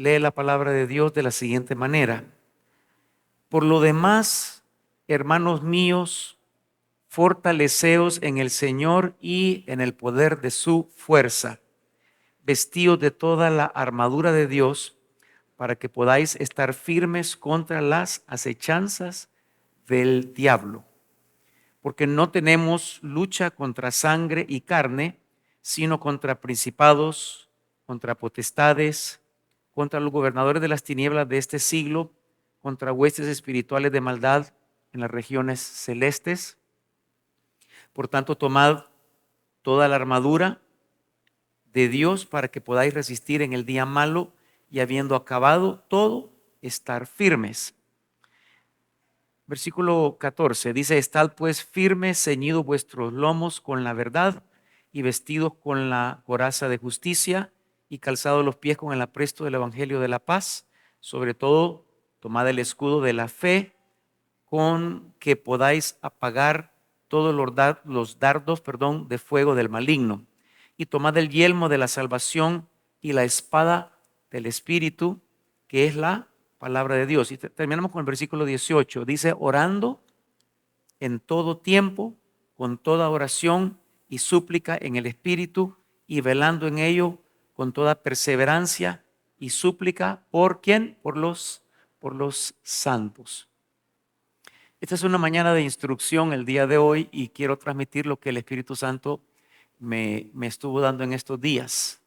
lee la palabra de Dios de la siguiente manera: por lo demás, hermanos míos, fortaleceos en el Señor y en el poder de su fuerza, vestidos de toda la armadura de Dios, para que podáis estar firmes contra las acechanzas del diablo. Porque no tenemos lucha contra sangre y carne, sino contra principados, contra potestades, contra los gobernadores de las tinieblas de este siglo, contra huestes espirituales de maldad en las regiones celestes. Por tanto, tomad toda la armadura de Dios para que podáis resistir en el día malo y habiendo acabado todo, estar firmes. Versículo 14 dice: estad pues firmes, ceñidos vuestros lomos con la verdad y vestidos con la coraza de justicia y calzados los pies con el apresto del evangelio de la paz. Sobre todo, tomad el escudo de la fe, con que podáis apagar todos los dardos de fuego del maligno. Y tomad el yelmo de la salvación y la espada del Espíritu, que es la palabra de Dios. Y terminamos con el versículo 18. Dice: orando en todo tiempo, con toda oración y súplica en el Espíritu, y velando en ello con toda perseverancia y súplica. ¿Por quién? Por los santos. Esta es una mañana de instrucción el día de hoy y quiero transmitir lo que el Espíritu Santo me estuvo dando en estos días.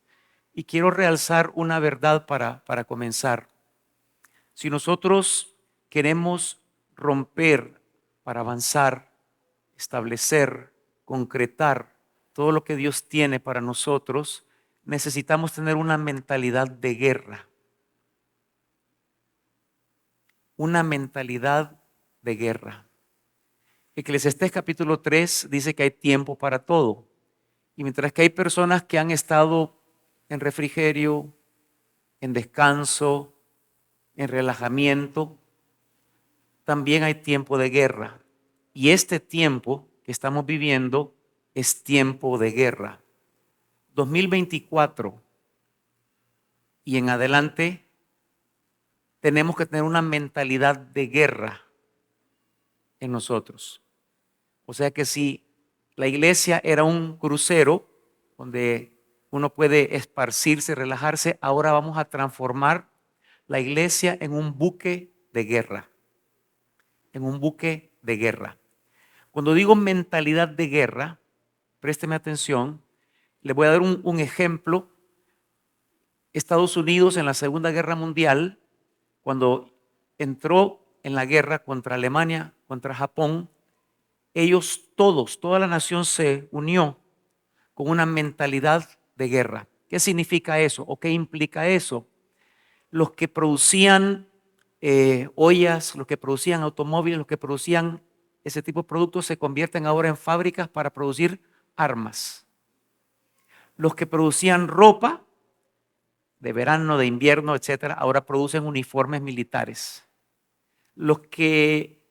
Y quiero realzar una verdad para comenzar. Si nosotros queremos romper para avanzar, establecer, concretar todo lo que Dios tiene para nosotros, necesitamos tener una mentalidad de guerra. Una mentalidad de guerra. Eclesiastés capítulo 3 dice que hay tiempo para todo. Y mientras que hay personas que han estado en refrigerio, en descanso, en relajamiento, también hay tiempo de guerra. Y este tiempo que estamos viviendo es tiempo de guerra. 2024 y en adelante tenemos que tener una mentalidad de guerra en nosotros. O sea que si la iglesia era un crucero donde uno puede esparcirse, relajarse, ahora vamos a transformar la iglesia en un buque de guerra. En un buque de guerra. Cuando digo mentalidad de guerra, présteme atención, le voy a dar un ejemplo. Estados Unidos en la Segunda Guerra Mundial, cuando entró en la guerra contra Alemania, contra Japón, ellos todos, toda la nación se unió con una mentalidad de guerra. ¿Qué significa eso o qué implica eso? Los que producían ollas, los que producían automóviles, los que producían ese tipo de productos se convierten ahora en fábricas para producir armas. Los que producían ropa de verano, de invierno, etcétera, ahora producen uniformes militares. Los que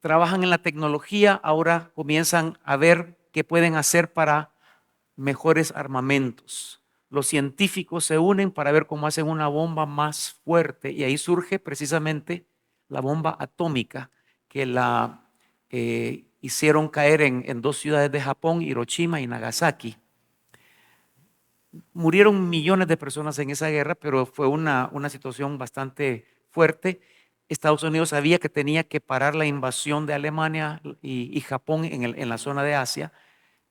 trabajan en la tecnología ahora comienzan a ver qué pueden hacer para mejores armamentos. Los científicos se unen para ver cómo hacen una bomba más fuerte y ahí surge precisamente la bomba atómica que la hicieron caer en dos ciudades de Japón, Hiroshima y Nagasaki. Murieron millones de personas en esa guerra, pero fue una situación bastante fuerte. Estados Unidos sabía que tenía que parar la invasión de Alemania y Japón en la zona de Asia.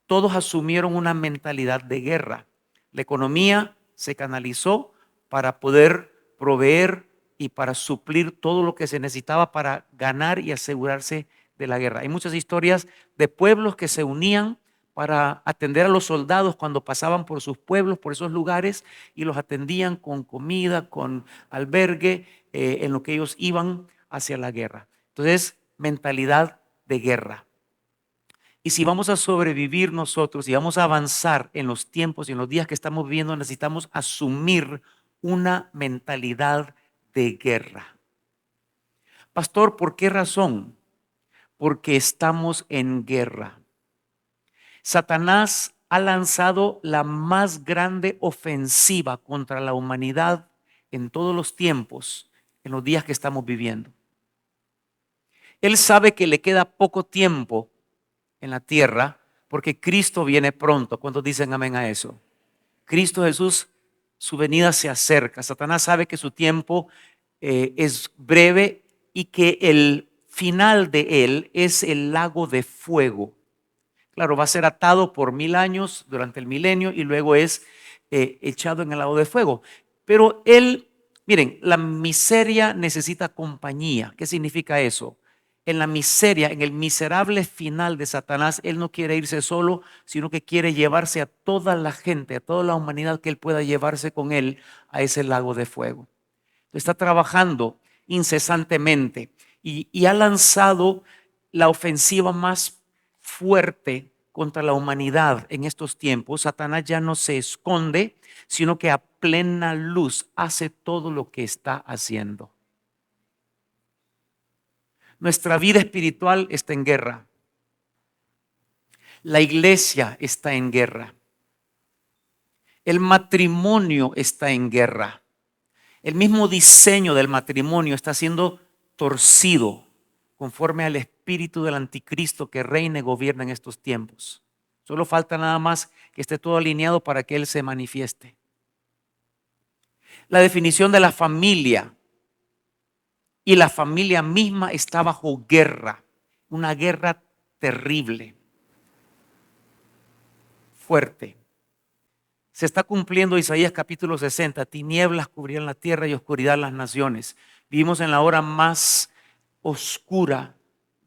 Todos asumieron una mentalidad de guerra. La economía se canalizó para poder proveer y para suplir todo lo que se necesitaba para ganar y asegurarse de la guerra. Hay muchas historias de pueblos que se unían para atender a los soldados cuando pasaban por sus pueblos, por esos lugares, y los atendían con comida, con albergue, en lo que ellos iban hacia la guerra. Entonces, mentalidad de guerra. Y si vamos a sobrevivir nosotros y vamos a avanzar en los tiempos y en los días que estamos viviendo, necesitamos asumir una mentalidad de guerra. Pastor, ¿por qué razón? Porque estamos en guerra. Satanás ha lanzado la más grande ofensiva contra la humanidad en todos los tiempos, en los días que estamos viviendo. Él sabe que le queda poco tiempo en la tierra porque Cristo viene pronto. ¿Cuántos dicen amén a eso? Cristo Jesús, su venida se acerca. Satanás sabe que su tiempo es breve y que el final de él es el lago de fuego. Claro, va a ser atado por 1000 años durante el milenio y luego es echado en el lago de fuego. Pero él, miren, la miseria necesita compañía. ¿Qué significa eso? En la miseria, en el miserable final de Satanás, él no quiere irse solo, sino que quiere llevarse a toda la gente, a toda la humanidad que él pueda llevarse con él a ese lago de fuego. Está trabajando incesantemente y ha lanzado la ofensiva más fuerte contra la humanidad en estos tiempos. Satanás ya no se esconde, sino que a plena luz hace todo lo que está haciendo. Nuestra vida espiritual está en guerra. La iglesia está en guerra. El matrimonio está en guerra. El mismo diseño del matrimonio está siendo torcido conforme al espíritu del anticristo que reina y gobierna en estos tiempos. Solo falta nada más que esté todo alineado para que Él se manifieste. La definición de la familia y la familia misma está bajo guerra, una guerra terrible, fuerte. Se está cumpliendo Isaías capítulo 60, tinieblas cubrirán la tierra y oscuridad las naciones. Vivimos en la hora más oscura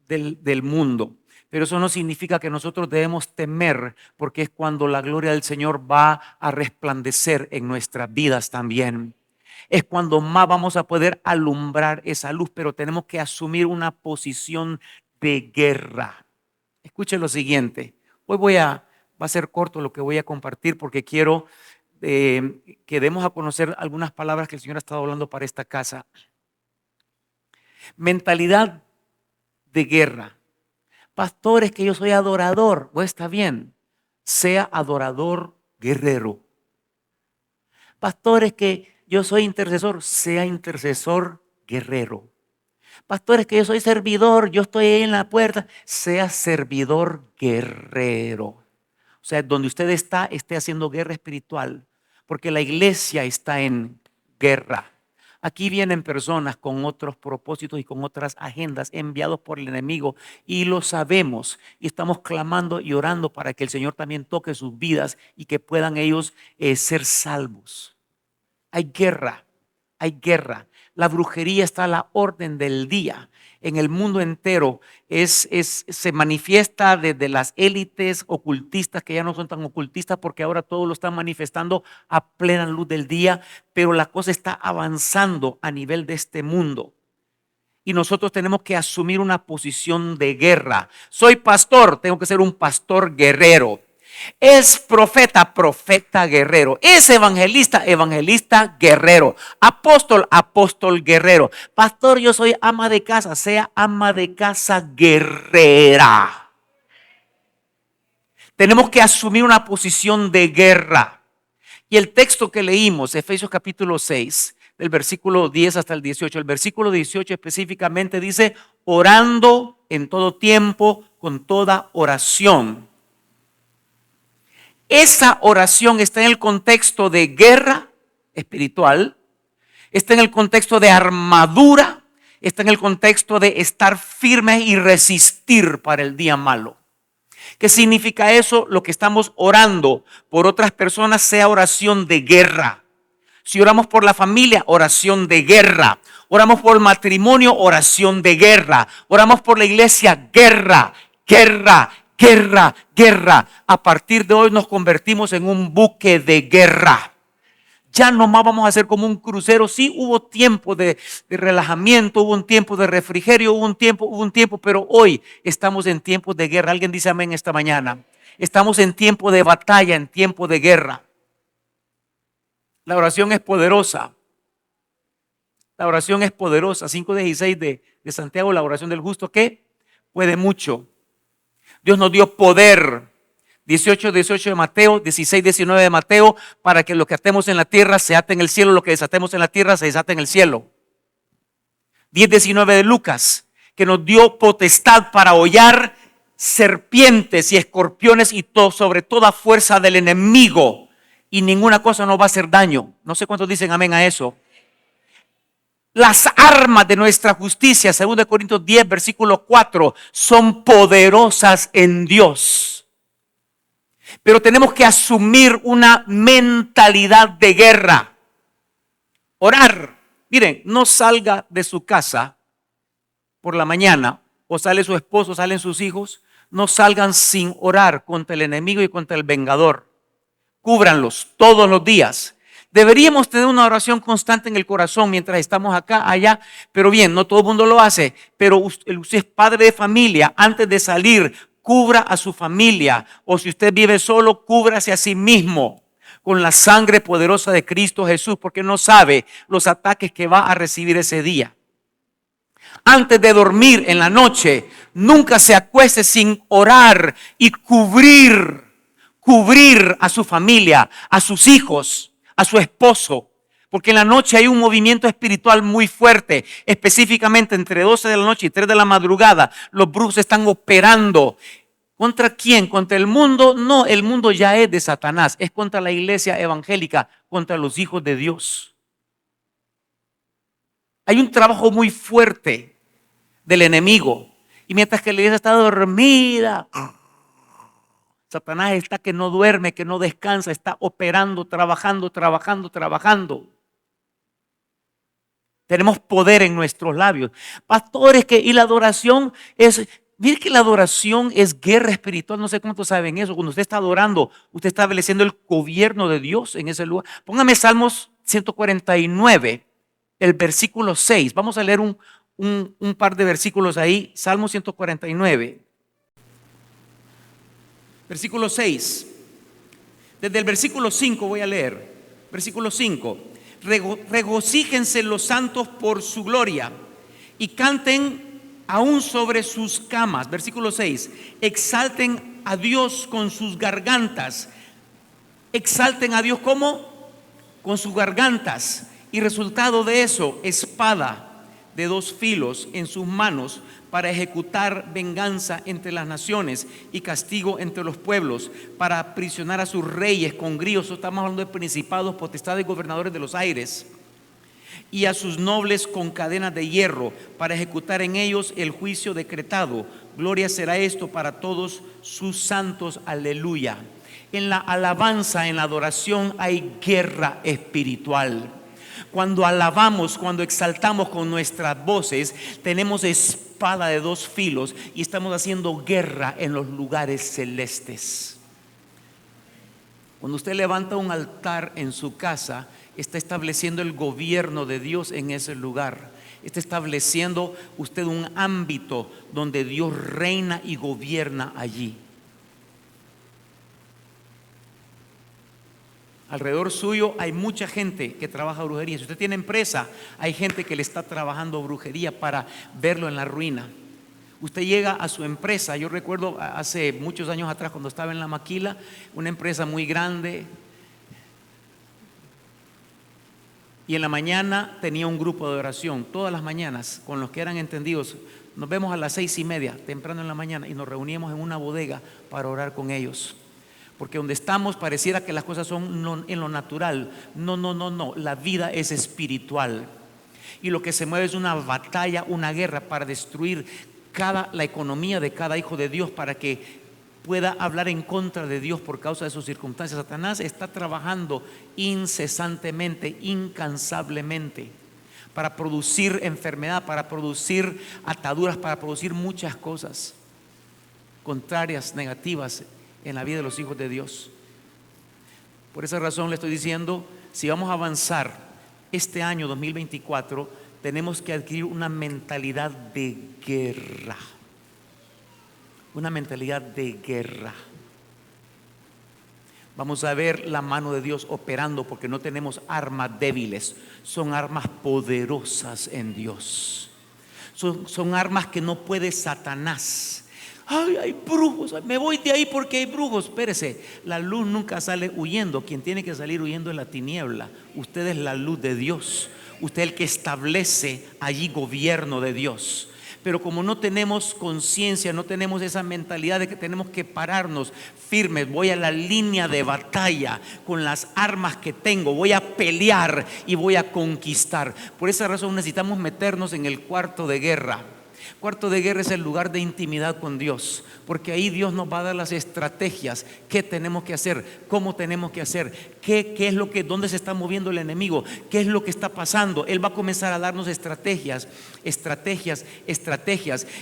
del mundo, pero eso no significa que nosotros debemos temer, porque es cuando la gloria del Señor va a resplandecer en nuestras vidas también. Es cuando más vamos a poder alumbrar esa luz, pero tenemos que asumir una posición de guerra. Escuchen lo siguiente, va a ser corto lo que voy a compartir porque quiero que demos a conocer algunas palabras que el Señor ha estado hablando para esta casa. Mentalidad de guerra. Pastores, que yo soy adorador. Pues está bien, sea adorador guerrero. Pastores, que yo soy intercesor, sea intercesor guerrero. Pastores, que yo soy servidor, yo estoy ahí en la puerta, sea servidor guerrero. O sea, donde usted esté haciendo guerra espiritual, porque la iglesia está en guerra. Aquí vienen personas con otros propósitos y con otras agendas enviados por el enemigo y lo sabemos y estamos clamando y orando para que el Señor también toque sus vidas y que puedan ellos ser salvos. Hay guerra, hay guerra. La brujería está a la orden del día. En el mundo entero se manifiesta desde las élites ocultistas, que ya no son tan ocultistas porque ahora todo lo están manifestando a plena luz del día, pero la cosa está avanzando a nivel de este mundo. Y nosotros tenemos que asumir una posición de guerra. Soy pastor, tengo que ser un pastor guerrero. Es profeta, profeta guerrero. Es evangelista, evangelista guerrero. Apóstol, apóstol guerrero. Pastor, yo soy ama de casa, sea ama de casa guerrera. Tenemos que asumir una posición de guerra. Y el texto que leímos, Efesios capítulo 6, del versículo 10 hasta el 18. El versículo 18 específicamente dice, orando en todo tiempo, con toda oración. Esa oración está en el contexto de guerra espiritual, está en el contexto de armadura, está en el contexto de estar firme y resistir para el día malo. ¿Qué significa eso? Lo que estamos orando por otras personas sea oración de guerra. Si oramos por la familia, oración de guerra. Oramos por el matrimonio, oración de guerra. Oramos por la iglesia, guerra, guerra, guerra, guerra. A partir de hoy nos convertimos en un buque de guerra. Ya no más vamos a ser como un crucero. Sí, hubo tiempo de relajamiento, hubo un tiempo de refrigerio, hubo un tiempo, pero hoy estamos en tiempos de guerra. Alguien dice amén esta mañana. Estamos en tiempo de batalla, en tiempo de guerra. La oración es poderosa. La oración es poderosa. 5:16 de Santiago, la oración del justo, ¿qué? Puede mucho. Dios nos dio poder 18 de Mateo, 16, 19 de Mateo, para que lo que atemos en la tierra se ate en el cielo, lo que desatemos en la tierra se desate en el cielo. 10, 19 de Lucas, que nos dio potestad para hollar serpientes y escorpiones y todo, sobre toda fuerza del enemigo, y ninguna cosa nos va a hacer daño. No sé cuántos dicen amén a eso. Las armas de nuestra justicia, 2 Corintios 10, versículo 4, son poderosas en Dios. Pero tenemos que asumir una mentalidad de guerra. Orar. Miren, no salga de su casa por la mañana, o sale su esposo, salen sus hijos. No salgan sin orar contra el enemigo y contra el vengador. Cúbranlos todos los días. Deberíamos tener una oración constante en el corazón mientras estamos acá, allá. Pero bien, no todo el mundo lo hace. Pero usted es padre de familia. Antes de salir, cubra a su familia. O si usted vive solo, cúbrase a sí mismo con la sangre poderosa de Cristo Jesús, porque no sabe los ataques que va a recibir ese día. Antes de dormir en la noche, nunca se acueste sin orar y cubrir a su familia, a sus hijos, a su esposo. Porque en la noche hay un movimiento espiritual muy fuerte, específicamente entre 12 de la noche y 3 de la madrugada. Los brujos están operando. ¿Contra quién? ¿Contra el mundo? No, el mundo ya es de Satanás. Es contra la iglesia evangélica, contra los hijos de Dios. Hay un trabajo muy fuerte del enemigo. Y mientras que la iglesia está dormida, Satanás está que no duerme, que no descansa, está operando, trabajando. Tenemos poder en nuestros labios. Pastores, y la adoración es... Mire que la adoración es guerra espiritual. No sé cuántos saben eso. Cuando usted está adorando, usted está estableciendo el gobierno de Dios en ese lugar. Póngame Salmos 149, el versículo 6. Vamos a leer un par de versículos ahí. Salmo 149, versículo 6. Desde el versículo 5 voy a leer. Versículo 5. Regocíjense los santos por su gloria y canten aún sobre sus camas. Versículo 6. Exalten a Dios con sus gargantas. Exalten a Dios ¿cómo? Con sus gargantas. Y resultado de eso, espada de 2 filos en sus manos para ejecutar venganza entre las naciones y castigo entre los pueblos, para aprisionar a sus reyes con grillos. Estamos hablando de principados, potestades, gobernadores de los aires, y a sus nobles con cadenas de hierro, para ejecutar en ellos el juicio decretado. Gloria será esto para todos sus santos. Aleluya. En la alabanza, en la adoración hay guerra espiritual. Cuando alabamos, cuando exaltamos con nuestras voces, tenemos espada de 2 filos y estamos haciendo guerra en los lugares celestes. Cuando usted levanta un altar en su casa, está estableciendo el gobierno de Dios en ese lugar. Está estableciendo usted un ámbito donde Dios reina y gobierna allí. Alrededor suyo hay mucha gente que trabaja brujería. Si usted tiene empresa, hay gente que le está trabajando brujería para verlo en la ruina. Usted llega a su empresa. Yo recuerdo hace muchos años atrás, cuando estaba en La Maquila, una empresa muy grande, y en la mañana tenía un grupo de oración, todas las mañanas, con los que eran entendidos. Nos vemos a las 6:30, temprano en la mañana, y nos reuníamos en una bodega para orar con ellos. Porque donde estamos pareciera que las cosas son en lo natural. No, la vida es espiritual. Y lo que se mueve es una batalla, una guerra para destruir la economía de cada hijo de Dios, para que pueda hablar en contra de Dios por causa de sus circunstancias. Satanás está trabajando incesantemente, incansablemente, para producir enfermedad, para producir ataduras, para producir muchas cosas contrarias, negativas en la vida de los hijos de Dios. Por esa razón le estoy diciendo, si vamos a avanzar este año 2024, tenemos que adquirir una mentalidad de guerra. Una mentalidad de guerra. Vamos a ver la mano de Dios operando, porque no tenemos armas débiles, son armas poderosas en Dios. Son armas que no puede Satanás. Ay, hay brujos, me voy de ahí porque hay brujos. Espérese, la luz nunca sale huyendo. Quien tiene que salir huyendo es la tiniebla. Usted es la luz de Dios. Usted es el que establece allí gobierno de Dios. Pero como no tenemos conciencia, no tenemos esa mentalidad de que tenemos que pararnos firmes, voy a la línea de batalla con las armas que tengo, voy a pelear y voy a conquistar. Por esa razón necesitamos meternos en el cuarto de guerra. Cuarto de guerra es el lugar de intimidad con Dios, porque ahí Dios nos va a dar las estrategias, qué tenemos que hacer, cómo tenemos que hacer, qué es lo que, dónde se está moviendo el enemigo, qué es lo que está pasando. Él va a comenzar a darnos estrategias.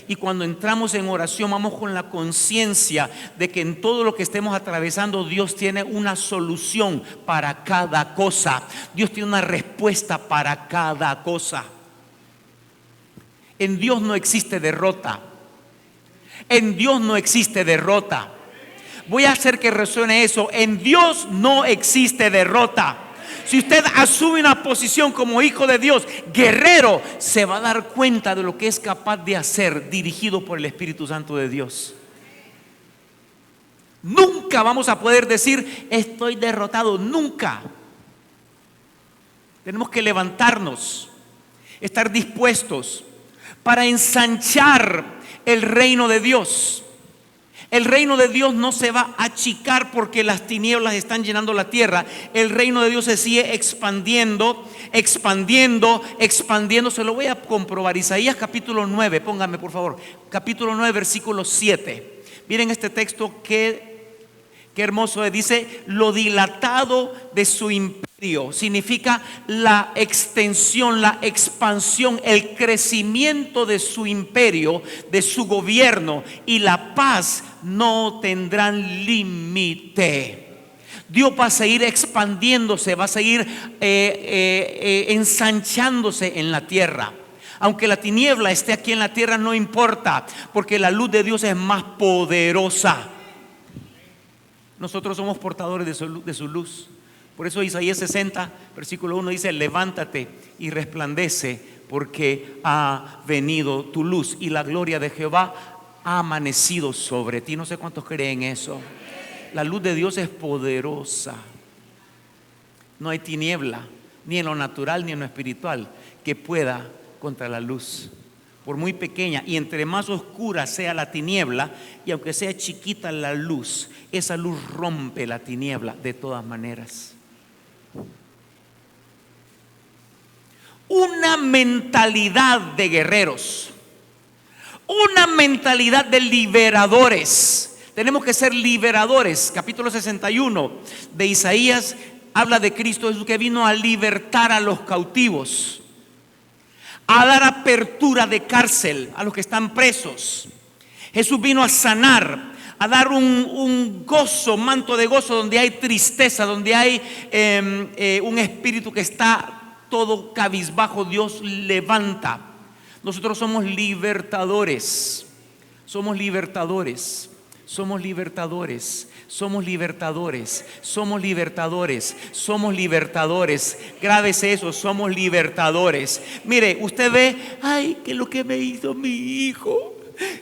Y cuando entramos en oración, vamos con la conciencia de que en todo lo que estemos atravesando, Dios tiene una solución para cada cosa. Dios tiene una respuesta para cada cosa. En Dios no existe derrota. En Dios no existe derrota. Voy a hacer que resuene eso. En Dios no existe derrota. Si usted asume una posición como hijo de Dios, guerrero, se va a dar cuenta de lo que es capaz de hacer dirigido por el Espíritu Santo de Dios. Nunca vamos a poder decir estoy derrotado. Nunca. Tenemos que levantarnos, estar dispuestos para ensanchar el reino de Dios. El reino de Dios no se va a achicar porque las tinieblas están llenando la tierra. El reino de Dios se sigue expandiendo. Se lo voy a comprobar. Isaías capítulo 9, póngame por favor. Capítulo 9, versículo 7. Miren este texto, qué hermoso es. Dice, lo dilatado de su imperio. Significa la extensión, la expansión, el crecimiento de su imperio, de su gobierno, y la paz no tendrán límite. Dios va a seguir expandiéndose, va a seguir ensanchándose en la tierra. Aunque la tiniebla esté aquí en la tierra, no importa, porque la luz de Dios es más poderosa. Nosotros somos portadores de su luz. Por eso Isaías 60, versículo 1 dice, levántate y resplandece, porque ha venido tu luz y la gloria de Jehová ha amanecido sobre ti. No sé cuántos creen eso. La luz de Dios es poderosa. No hay tiniebla, ni en lo natural ni en lo espiritual, que pueda contra la luz. Por muy pequeña, y entre más oscura sea la tiniebla, y aunque sea chiquita la luz, esa luz rompe la tiniebla de todas maneras. Una mentalidad de guerreros, una mentalidad de liberadores. Tenemos que ser liberadores. Capítulo 61 de Isaías habla de Cristo Jesús, que vino a libertar a los cautivos, a dar apertura de cárcel a los que están presos. Jesús vino a sanar, a dar un gozo, manto de gozo donde hay tristeza, donde hay un espíritu que está todo cabizbajo. Dios levanta. Nosotros somos libertadores. Somos libertadores. Somos libertadores. Somos libertadores. Somos libertadores. Somos libertadores. Grábese eso, somos libertadores. Mire, usted ve, ay, que lo que me hizo mi hijo,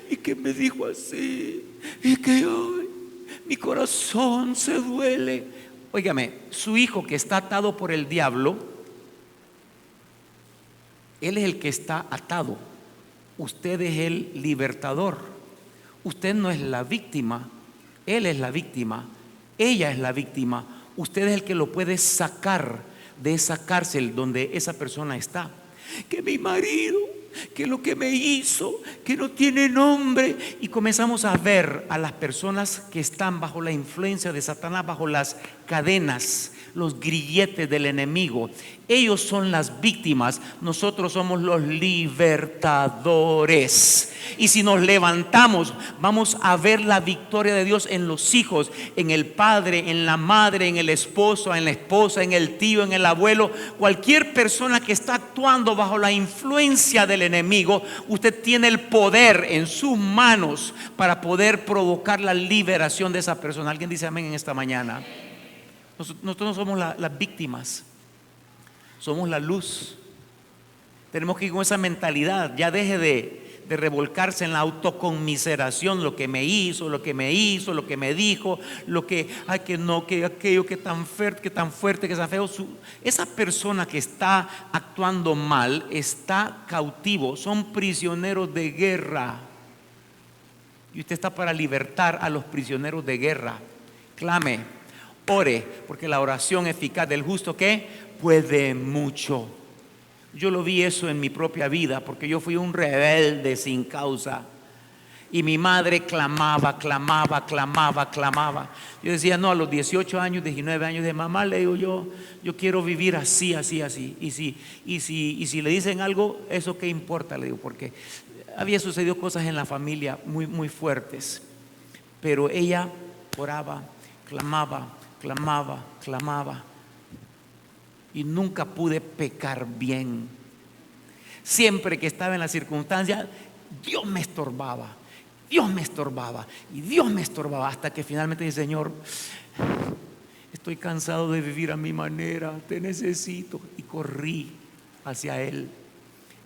y que me dijo así, y que ay, mi corazón se duele. Óigame, su hijo que está atado por el diablo, él es el que está atado. Usted es el libertador. Usted no es la víctima. Él es la víctima. Ella es la víctima. Usted es el que lo puede sacar de esa cárcel donde esa persona está. Que mi marido, que lo que me hizo, que no tiene nombre. Y comenzamos a ver a las personas que están bajo la influencia de Satanás, bajo las cadenas, los grilletes del enemigo. Ellos son las víctimas, nosotros somos los libertadores. Y si nos levantamos, vamos a ver la victoria de Dios en los hijos, en el padre, en la madre, en el esposo, en la esposa, en el tío, en el abuelo. Cualquier persona que está actuando bajo la influencia del enemigo, usted tiene el poder en sus manos para poder provocar la liberación de esa persona. ¿Alguien dice amén en esta mañana? Nosotros no somos las víctimas, somos la luz. Tenemos que ir con esa mentalidad. Ya deje de revolcarse en la autoconmiseración, lo que me hizo, lo que me dijo, lo que, ay, que no, que aquello, que tan fuerte, que tan feo. Esa persona que está actuando mal está cautivo, son prisioneros de guerra. Y usted está para libertar a los prisioneros de guerra. Clame, ore, porque la oración eficaz del justo, ¿qué? Puede mucho. Yo lo vi eso en mi propia vida, porque yo fui un rebelde sin causa. Y mi madre clamaba. Yo decía, no, a los 18 años, 19 años de mamá, le digo yo quiero vivir así. Y si le dicen algo, ¿eso qué importa? Le digo, porque había sucedido cosas en la familia muy, muy fuertes. Pero ella oraba, clamaba. Y nunca pude pecar bien. Siempre que estaba en la circunstancia, Dios me estorbaba. Hasta que finalmente dije, Señor, estoy cansado de vivir a mi manera, te necesito. Y corrí hacia Él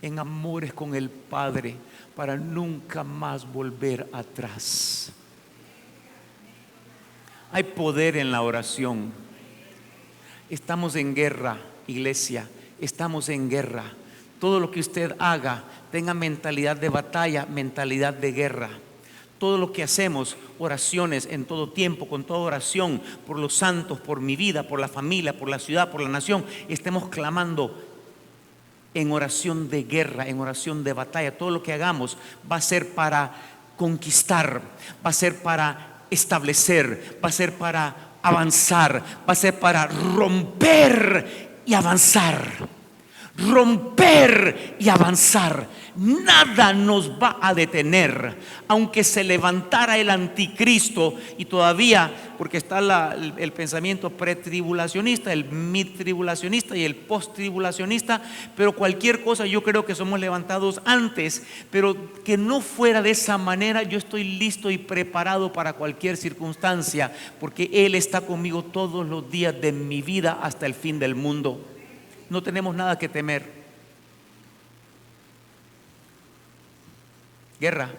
en amores con el Padre para nunca más volver atrás. Hay poder en la oración. Estamos en guerra, iglesia, estamos en guerra. Todo lo que usted haga, tenga mentalidad de batalla, mentalidad de guerra. Todo lo que hacemos, oraciones en todo tiempo, con toda oración, por los santos, por mi vida, por la familia, por la ciudad, por la nación, estemos clamando en oración de guerra, en oración de batalla. Todo lo que hagamos va a ser para conquistar, va a ser para establecer, va a ser para avanzar, va a ser para romper y avanzar. Nada nos va a detener, aunque se levantara el anticristo. Y todavía, porque está el pensamiento pretribulacionista, el midtribulacionista y el posttribulacionista, pero cualquier cosa yo creo que somos levantados antes. Pero que no fuera de esa manera, yo estoy listo y preparado para cualquier circunstancia, porque Él está conmigo todos los días de mi vida hasta el fin del mundo. No tenemos nada que temer. Guerra.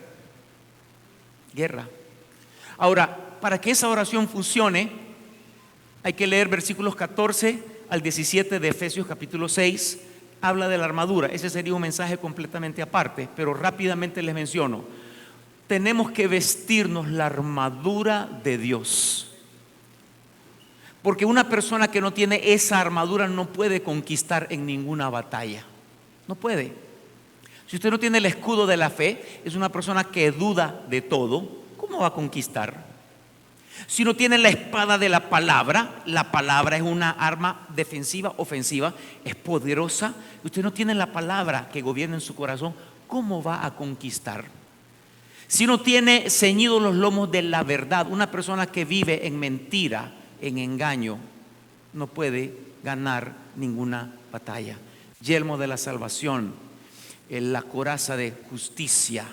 Ahora, para que esa oración funcione, hay que leer versículos 14 al 17 de Efesios capítulo 6. Habla de la armadura. Ese sería un mensaje completamente aparte, pero rápidamente les menciono. Tenemos que vestirnos la armadura de Dios. Porque una persona que no tiene esa armadura no puede conquistar en ninguna batalla. No puede. Si usted no tiene el escudo de la fe, es una persona que duda de todo. ¿Cómo va a conquistar? Si no tiene la espada de la palabra es una arma defensiva, ofensiva, es poderosa. Usted no tiene la palabra que gobierna en su corazón, ¿cómo va a conquistar? Si no tiene ceñidos los lomos de la verdad, una persona que vive en mentira, en engaño, no puede ganar ninguna batalla. Yelmo de la salvación, la coraza de justicia,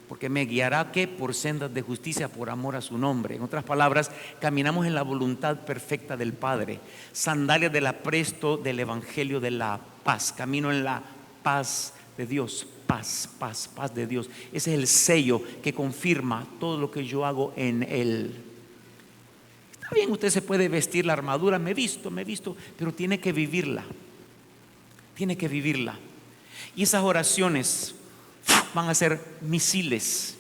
porque me guiará ¿qué? Por sendas de justicia, por amor a su nombre. En otras palabras, caminamos en la voluntad perfecta del Padre. Sandalias del apresto del evangelio de la paz. Camino en la paz de Dios. Paz de Dios. Ese es el sello que confirma todo lo que yo hago en Él. Está bien, usted se puede vestir la armadura, me he visto, pero tiene que vivirla. Y esas oraciones van a ser misiles.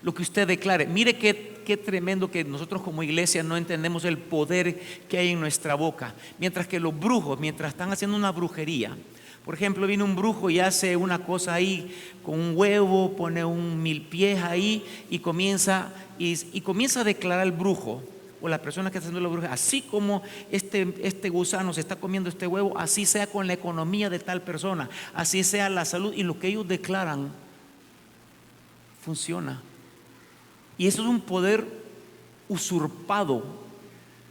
Lo que usted declare. Mire qué tremendo que nosotros como iglesia no entendemos el poder que hay en nuestra boca. Mientras que los brujos, mientras están haciendo una brujería, por ejemplo, viene un brujo y hace una cosa ahí con un huevo, pone un 1000 pies ahí y comienza a declarar el brujo o la persona que está haciendo la brujería: así como este gusano se está comiendo este huevo, así sea con la economía de tal persona, así sea la salud. Y lo que ellos declaran funciona. Y eso es un poder usurpado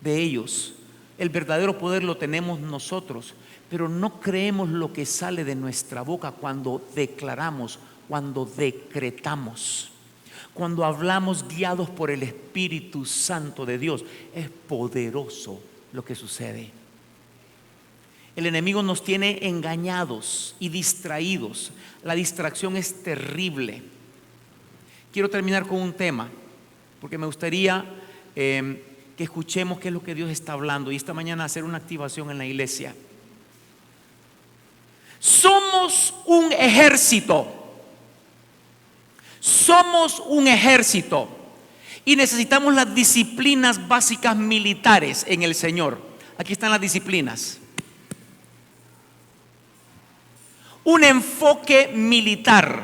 de ellos. El verdadero poder lo tenemos nosotros, pero no creemos lo que sale de nuestra boca cuando declaramos, cuando decretamos, cuando hablamos guiados por el Espíritu Santo de Dios. Es poderoso lo que sucede. El enemigo nos tiene engañados y distraídos. La distracción es terrible. Quiero terminar con un tema, porque me gustaría que escuchemos qué es lo que Dios está hablando y esta mañana hacer una activación en la iglesia. Somos un ejército. Somos un ejército y necesitamos las disciplinas básicas militares en el Señor. Aquí están las disciplinas. Un enfoque militar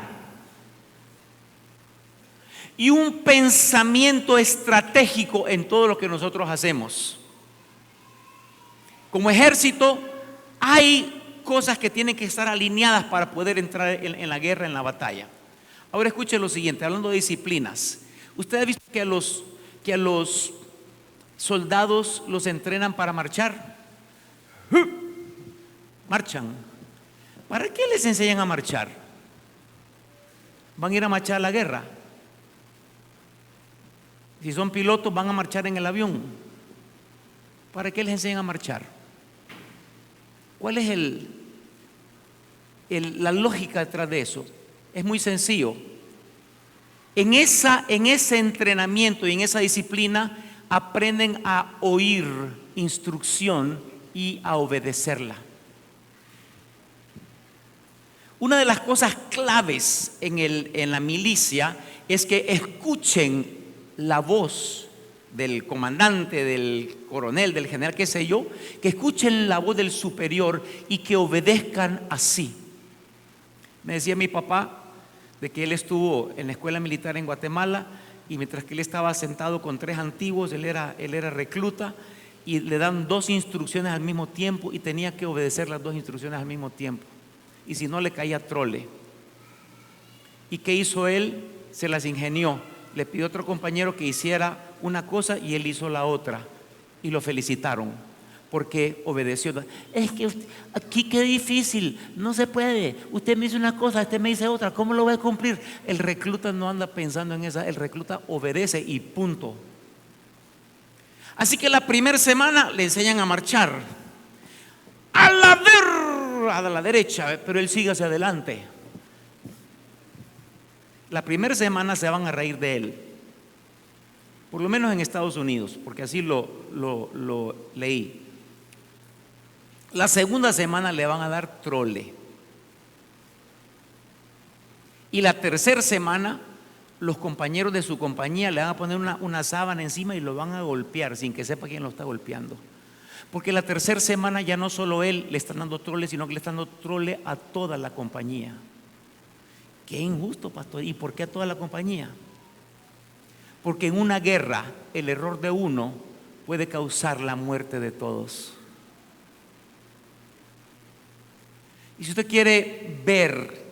y un pensamiento estratégico en todo lo que nosotros hacemos. Como ejército hay cosas que tienen que estar alineadas para poder entrar en la guerra, en la batalla. Ahora escuche lo siguiente, hablando de disciplinas. ¿Usted ha visto que a los soldados los entrenan para marchar? Marchan. ¿Para qué les enseñan a marchar? ¿Van a ir a marchar a la guerra? Si son pilotos, van a marchar en el avión. ¿Para qué les enseñan a marchar? ¿Cuál es la lógica detrás de eso? Es muy sencillo. En ese entrenamiento y en esa disciplina aprenden a oír instrucción y a obedecerla. Una de las cosas claves en la milicia es que escuchen la voz del comandante, del coronel, del general, qué sé yo, que escuchen la voz del superior y que obedezcan así. Me decía mi papá de que él estuvo en la escuela militar en Guatemala y mientras que él estaba sentado con 3 antiguos, él era recluta y le dan 2 instrucciones al mismo tiempo y tenía que obedecer las 2 instrucciones al mismo tiempo. Y si no, le caía trole. ¿Y qué hizo él? Se las ingenió. Le pidió a otro compañero que hiciera una cosa y él hizo la otra. Y lo felicitaron porque obedeció. Es que aquí qué difícil, no se puede. Usted me dice una cosa, usted me dice otra. ¿Cómo lo voy a cumplir? El recluta no anda pensando en esa. El recluta obedece y punto. Así que la primera semana le enseñan a marchar a la derecha, pero él sigue hacia adelante. La primera semana se van a reír de él, por lo menos en Estados Unidos, porque así lo leí. La segunda semana le van a dar trole. Y la tercera semana los compañeros de su compañía le van a poner una sábana encima y lo van a golpear sin que sepa quién lo está golpeando. Porque la tercera semana ya no solo él le están dando trole, sino que le están dando trole a toda la compañía. Qué injusto, pastor. ¿Y por qué a toda la compañía? Porque en una guerra el error de uno puede causar la muerte de todos. Y si usted quiere ver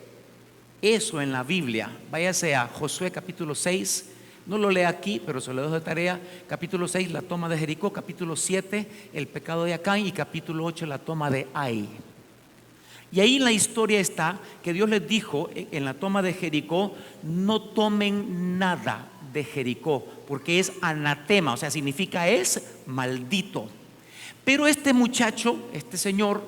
eso en la Biblia, váyase a Josué capítulo 6. No lo lea aquí, pero se lo dejo de tarea. Capítulo 6, la toma de Jericó. Capítulo 7, el pecado de Acán. Y capítulo 8, la toma de Ai. Y ahí en la historia está que Dios les dijo en la toma de Jericó: no tomen nada de Jericó, porque es anatema, o sea, significa es maldito. Pero este muchacho, este señor,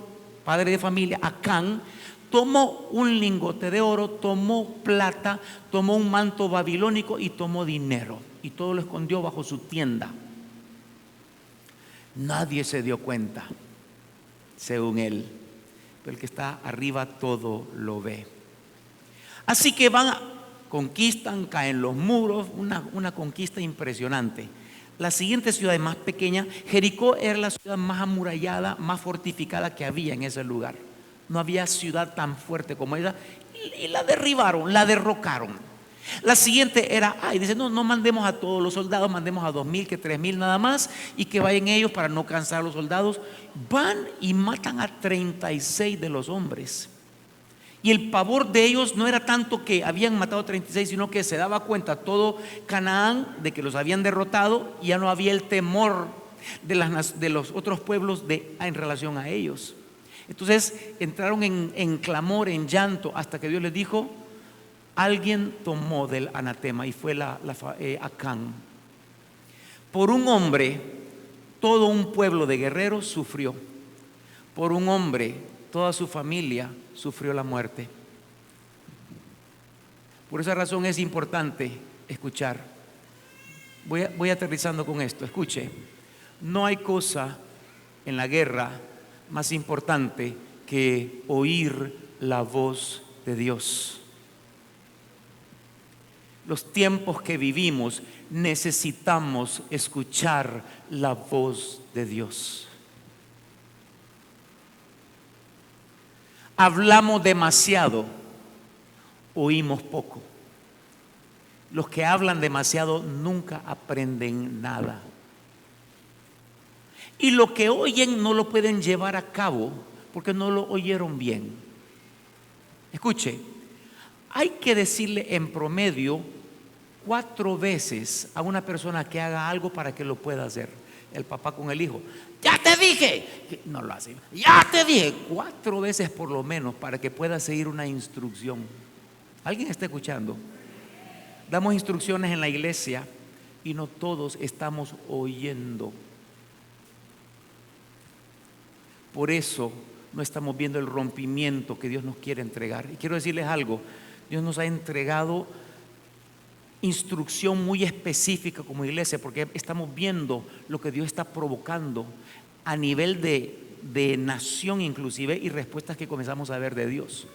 padre de familia, Acán, tomó un lingote de oro, tomó plata, tomó un manto babilónico y tomó dinero. Y todo lo escondió bajo su tienda. Nadie se dio cuenta, según él. Pero el que está arriba todo lo ve. Así que conquistan, caen los muros, una conquista impresionante. La siguiente ciudad más pequeña, Jericó, era la ciudad más amurallada, más fortificada que había en ese lugar. No había ciudad tan fuerte como ella y la derribaron, la derrocaron. La siguiente era dice: no mandemos a todos los soldados, mandemos a 2,000, que 3,000 nada más, y que vayan ellos para no cansar a los soldados. Van y matan a 36 de los hombres. Y el pavor de ellos no era tanto que habían matado a 36, sino que se daba cuenta todo Canaán de que los habían derrotado y ya no había el temor de los otros pueblos en relación a ellos. Entonces entraron en clamor, en llanto, hasta que Dios les dijo: alguien tomó del anatema, y fue Acán. Por un hombre todo un pueblo de guerreros sufrió. por un hombre, toda su familia sufrió la muerte. Por esa razón es importante escuchar. Voy aterrizando con esto. Escuche, no hay cosa en la guerra más importante que oír la voz de Dios. Los tiempos que vivimos necesitamos escuchar la voz de Dios. Hablamos demasiado, oímos poco. Los que hablan demasiado nunca aprenden nada. Y lo que oyen no lo pueden llevar a cabo porque no lo oyeron bien. Escuche, hay que decirle en promedio 4 veces a una persona que haga algo para que lo pueda hacer. El papá con el hijo: ya te dije, no lo hace. Ya te dije 4 veces por lo menos para que pueda seguir una instrucción. ¿Alguien está escuchando? Damos instrucciones en la iglesia y no todos estamos oyendo. Por eso no estamos viendo el rompimiento que Dios nos quiere entregar. Y quiero decirles algo: Dios nos ha entregado instrucción muy específica como iglesia, porque estamos viendo lo que Dios está provocando a nivel de nación inclusive, y respuestas que comenzamos a ver de Dios.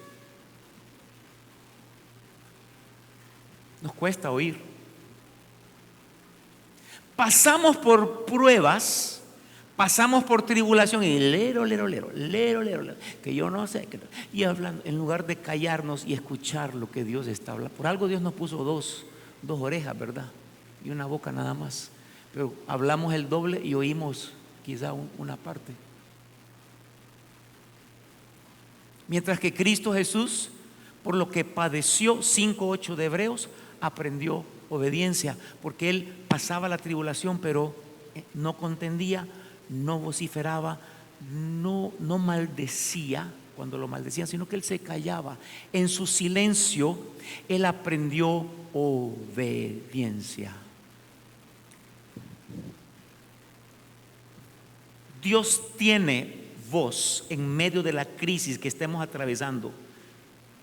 Nos cuesta oír. Pasamos por pruebas, pasamos por tribulación y lero, que yo no sé, y hablando, en lugar de callarnos y escuchar lo que Dios está hablando. Por algo Dios nos puso dos orejas, ¿verdad? Y una boca nada más. Pero hablamos el doble y oímos quizá una parte. Mientras que Cristo Jesús, por lo que padeció, 5:8 de Hebreos, aprendió obediencia, porque Él pasaba la tribulación, pero no contendía, no vociferaba, no maldecía cuando lo maldecían, sino que Él se callaba. En su silencio Él aprendió obediencia. Dios tiene voz en medio de la crisis que estemos atravesando.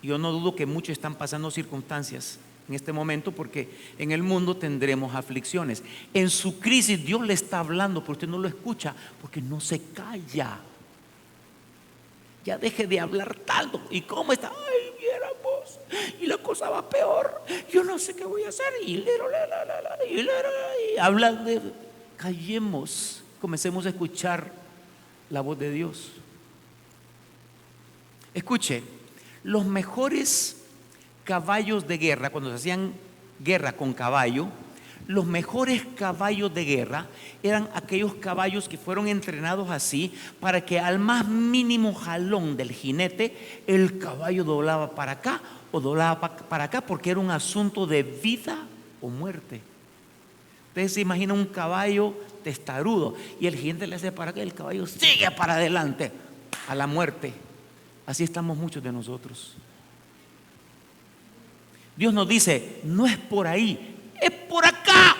Yo no dudo que muchos están pasando circunstancias en este momento, porque en el mundo tendremos aflicciones. En su crisis Dios le está hablando, pero usted no lo escucha porque no se calla. Ya deje de hablar tanto. ¿Y cómo está? Ay, viéramos, y la cosa va peor, yo no sé qué voy a hacer. Y hablan de... Callemos, comencemos a escuchar la voz de Dios. Escuche, los mejores caballos de guerra, cuando se hacían guerra con caballo, los mejores caballos de guerra eran aquellos caballos que fueron entrenados así, para que al más mínimo jalón del jinete, el caballo doblaba para acá o doblaba para acá, porque era un asunto de vida o muerte. Ustedes se imaginan un caballo testarudo y el jinete le hace para acá y el caballo sigue para adelante a la muerte. Así estamos muchos de nosotros. Dios nos dice: no es por ahí, es por acá,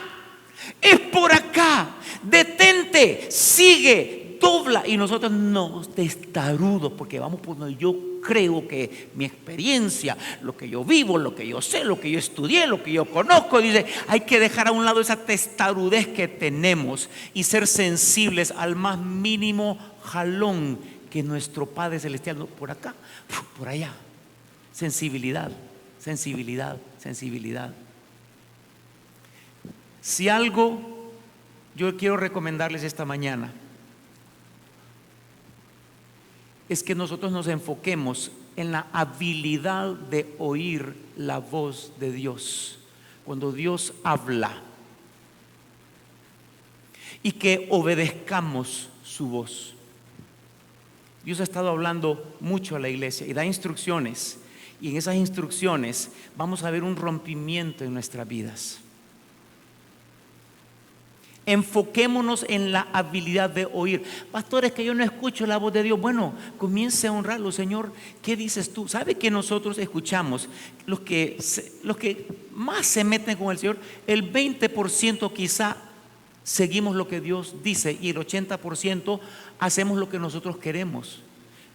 es por acá. Detente, sigue, dobla. Y nosotros no, testarudos, porque vamos por donde yo creo que mi experiencia, lo que yo vivo, lo que yo sé, lo que yo estudié, lo que yo conozco. Dice, hay que dejar a un lado esa testarudez que tenemos y ser sensibles al más mínimo jalón que nuestro Padre Celestial, por acá, por allá. Sensibilidad, sensibilidad, sensibilidad. Si algo yo quiero recomendarles esta mañana es que nosotros nos enfoquemos en la habilidad de oír la voz de Dios cuando Dios habla, y que obedezcamos su voz. Dios ha estado hablando mucho a la iglesia y da instrucciones, y en esas instrucciones vamos a ver un rompimiento en nuestras vidas. Enfoquémonos en la habilidad de oír. Pastor, es que yo no escucho la voz de Dios. Bueno, comience a honrarlo. Señor, ¿qué dices tú? ¿Sabe que nosotros escuchamos? Los que más se meten con el Señor, el 20% quizá seguimos lo que Dios dice, y el 80% hacemos lo que nosotros queremos.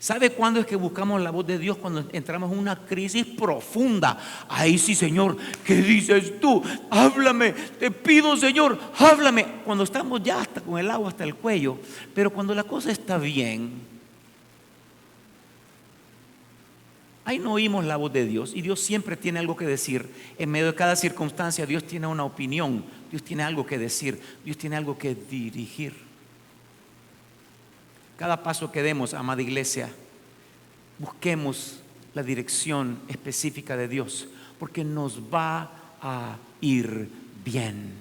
¿Sabe cuándo es que buscamos la voz de Dios? Cuando entramos en una crisis profunda. Ahí sí, Señor, ¿qué dices tú? Háblame, te pido, Señor, háblame. Cuando estamos ya hasta con el agua hasta el cuello. Pero cuando la cosa está bien, ahí no oímos la voz de Dios. Y Dios siempre tiene algo que decir. En medio de cada circunstancia, Dios tiene una opinión. Dios tiene algo que decir. Dios tiene algo que dirigir. Cada paso que demos, amada iglesia, busquemos la dirección específica de Dios, porque nos va a ir bien.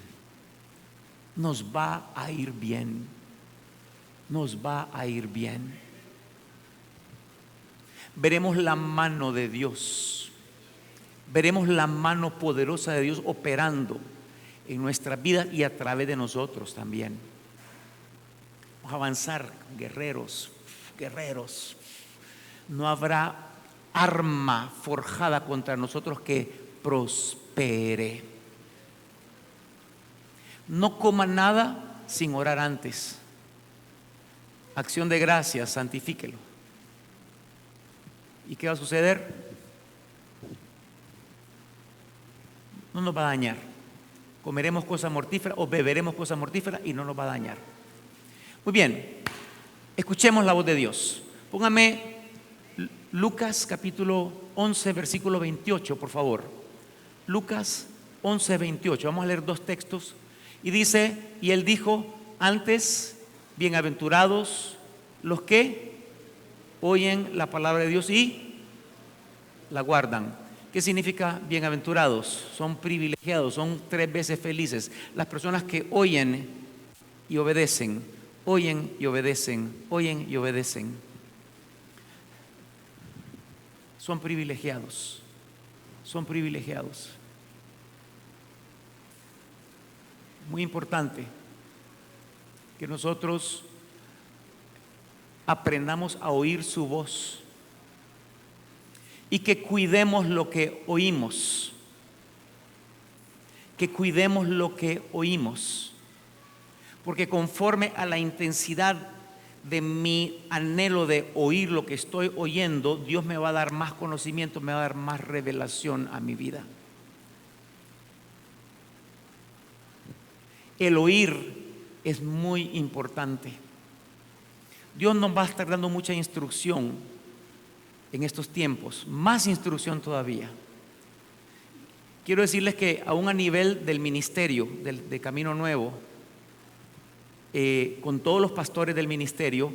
Nos va a ir bien. Nos va a ir bien. Veremos la mano de Dios. Veremos la mano poderosa de Dios operando en nuestra vida y a través de nosotros también. Vamos a avanzar, guerreros, guerreros. No habrá arma forjada contra nosotros que prospere. No coma nada sin orar antes. Acción de gracias, santifíquelo. ¿Y qué va a suceder? No nos va a dañar. Comeremos cosas mortíferas o beberemos cosas mortíferas y no nos va a dañar. Muy bien, escuchemos la voz de Dios. Póngame Lucas capítulo 11, versículo 28, por favor. Lucas 11, 28. Vamos a leer dos textos. Y dice, y él dijo, antes, bienaventurados los que oyen la palabra de Dios y la guardan. ¿Qué significa bienaventurados? Son privilegiados, son 3 veces felices. Las personas que oyen y obedecen. Oyen y obedecen, oyen y obedecen. Son privilegiados, son privilegiados. Muy importante que nosotros aprendamos a oír su voz y que cuidemos lo que oímos. Que cuidemos lo que oímos. Porque conforme a la intensidad de mi anhelo de oír lo que estoy oyendo, Dios me va a dar más conocimiento, me va a dar más revelación a mi vida. El oír es muy importante. Dios nos va a estar dando mucha instrucción en estos tiempos, más instrucción todavía. Quiero decirles que aún a nivel del ministerio, de Camino Nuevo, con todos los pastores del ministerio,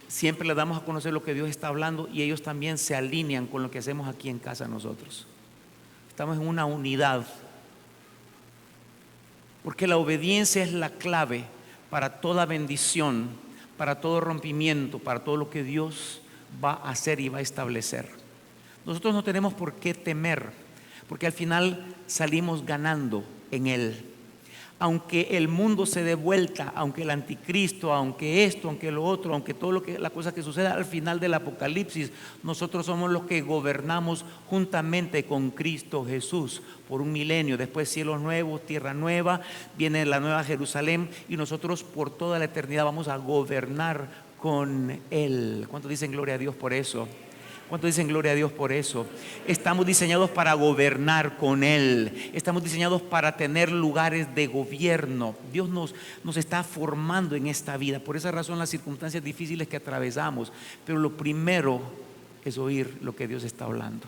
siempre les damos a conocer lo que Dios está hablando y ellos también se alinean con lo que hacemos aquí en casa nosotros. Estamos en una unidad, porque la obediencia es la clave para toda bendición, para todo rompimiento, para todo lo que Dios va a hacer y va a establecer. Nosotros no tenemos por qué temer, porque al final salimos ganando en Él. Aunque el mundo se dé vuelta, aunque el anticristo, aunque esto, aunque lo otro, aunque todo la cosa que suceda al final del Apocalipsis, nosotros somos los que gobernamos juntamente con Cristo Jesús por un milenio. Después cielos nuevos, tierra nueva, viene la nueva Jerusalén y nosotros por toda la eternidad vamos a gobernar con Él. ¿Cuántos dicen gloria a Dios por eso? ¿Cuántos dicen gloria a Dios por eso? Estamos diseñados para gobernar con Él. Estamos diseñados para tener lugares de gobierno. Dios nos está formando en esta vida. Por esa razón las circunstancias difíciles que atravesamos. Pero lo primero es oír lo que Dios está hablando.